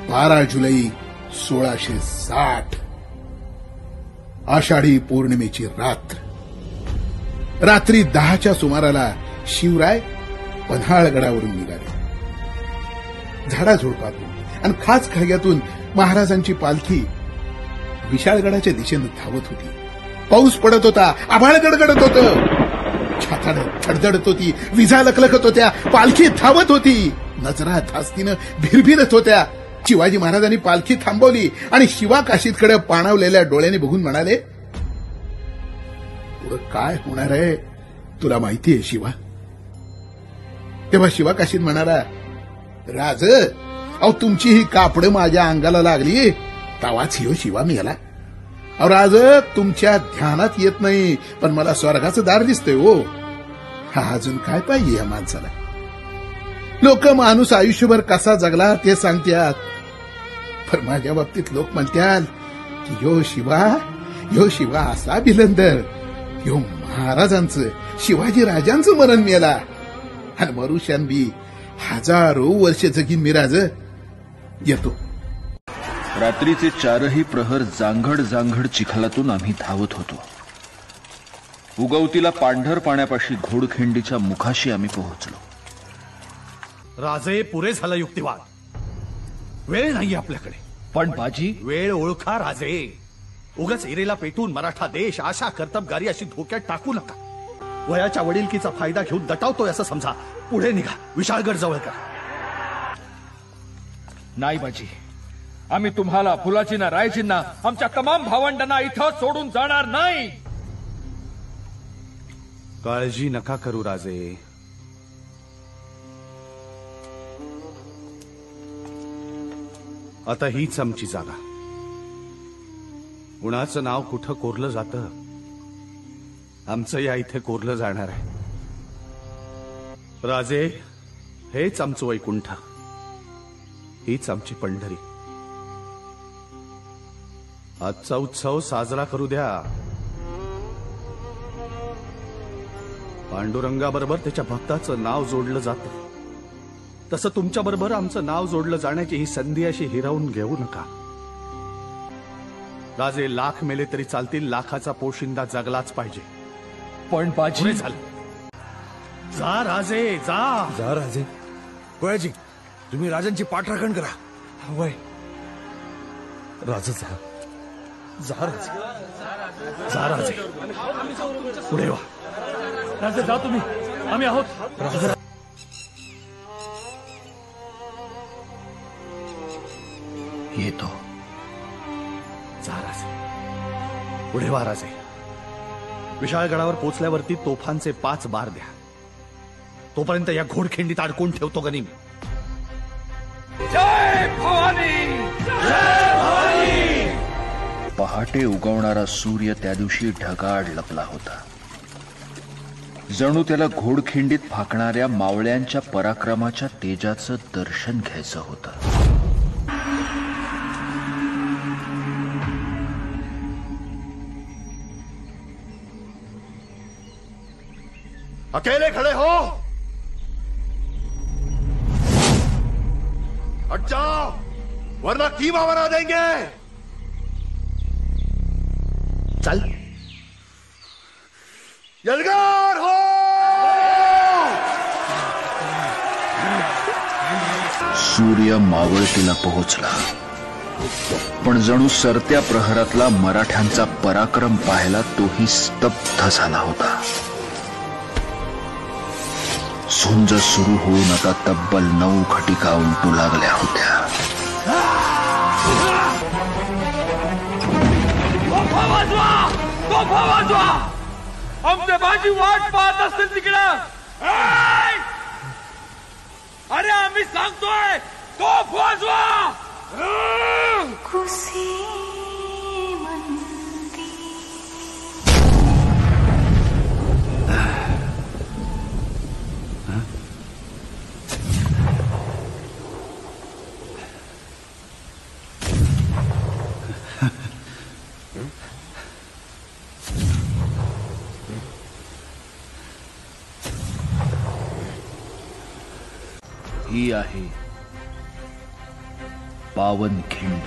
12 जुलै 1660 आषाढी पौर्णिमेची रात्री 10च्या सुमाराला शिवराय पन्हाळगडावरून निघाले. झाडाझुडपातून आणि खास खळग्यातून महाराजांची पालखी विशाळगडाच्या दिशेनं धावत होती. पाऊस पडत होता, आभाळ गडगडत होतं, छाताड धडधडत होती, विजा लखलखत होत्या, पालखी धावत होती, नजरा धास्तीनं भिरभिरत होत्या. शिवाजी महाराजांनी पालखी थांबवली आणि शिवा काशीदकडे पाणावलेल्या डोळ्याने बघून म्हणाले, पुढं काय होणार आहे तुला माहितीये शिवा? तेव्हा शिवा काशीद म्हणाला, राज, अहो तुमची ही कापडं माझ्या अंगाला लागली तवाच ह्यो शिवा मेला. अहो राज, तुमच्या ध्यानात येत नाही, पण मला स्वर्गाचं दार दिसतंय हो. हा अजून काय पाहिजे या माणसाला? लोक माणूस आयुष्यभर कसा जगला ते सांगतात, पण माझ्या बाबतीत लोक म्हणतात की ह्यो शिवा असा भिलंदर, ह्यो महाराजांचं शिवाजी राजांचं मरण मेला आणि मरुष्यान बी 1000 वर्ष जगीन मिराज. येतो. रात्रीचे 4ही प्रहर जांघड जांघड चिखलातून आम्ही धावत होतो. उगवतीला पांढर पाण्यापाशी घोडखिंडीच्या मुखाशी आम्ही पोहोचलो. राजे, पुरे झाला युक्तिवाद. वेळ नाही आपल्याकडे. पण बाजी, वेळ ओळखा राजे. उगाच इरेला पेटून मराठा देश आशा कर्तबगारी अशी धोक्यात टाकू नका. वयाच्या वडिलकीचा फायदा घेऊन दटावतोय असं समजा. पुढे निघा, विशाळगड जवळ करा. नाही बाजी, आम्ही तुम्हाला, फुलाजींना, रायजींना, आमच्या तमाम भावंडांना इथं सोडून जाणार नाही. काळजी नका करू राजे. आता हीच आमची जागा. कुणाचं नाव कुठं कोरलं जातं, आमचं या इथे कोरलं जाणार आहे. राजे, हेच आमचं वैकुंठ, हीच आमची पंढरी. आजचा उत्सव साजरा करू द्या. पांडुरंगाबरोबर त्याच्या भक्ताचं नाव जोडलं जातं, तसं तुमच्या बरोबर आमचं नाव जोडलं जाण्याची ही संधी अशी हिरावून घेऊ नका. राजे, लाख मेले तरी चालतील, लाखाचा पोशिंदा जगलाच पाहिजे. पण बाजी, झालं. जा राजे, जा. जा राजे. गोळ्याजी, तुम्ही राजांची पाठराखण करा. वय राजा, जा राजे. जा राजे, पुढे वा. राजे जा तुम्ही, आम्ही आहोत. राजा, येतो. जा राजे, पुढे वा राजे. विशाळगडावर पोचल्यावरती तोफांचे 5 बार द्या. तोपर्यंत या घोडखिंडीत अडकून ठेवतो गनिम. जय भवानी, जय भवानी. पहाटे उगवणारा सूर्य त्या दिवशी ढगाळ लपला होता. जणू त्याला घोडखिंडीत फाकणाऱ्या मावळ्यांच्या पराक्रमाच्या तेजाचं दर्शन घ्यायचं होतं. अकेले खड़े हो, हट जाओ वरना कीमा बना देंगे. चल. यलगार हो. सूर्य मावळतीला पोहोचला, पण जणू सरत्या प्रहरातला मराठ्यांचा पराक्रम पाहायला तोही स्तब्ध झाला होता. झुंज सुरू होऊन आता तब्बल 9 खटिका उलटू लागल्या होत्या. आमचे बाजी वाट पाहत असतील तिकडं. अरे आम्ही सांगतोय, तोफ वाजवा. ही आहे पावन खिंड.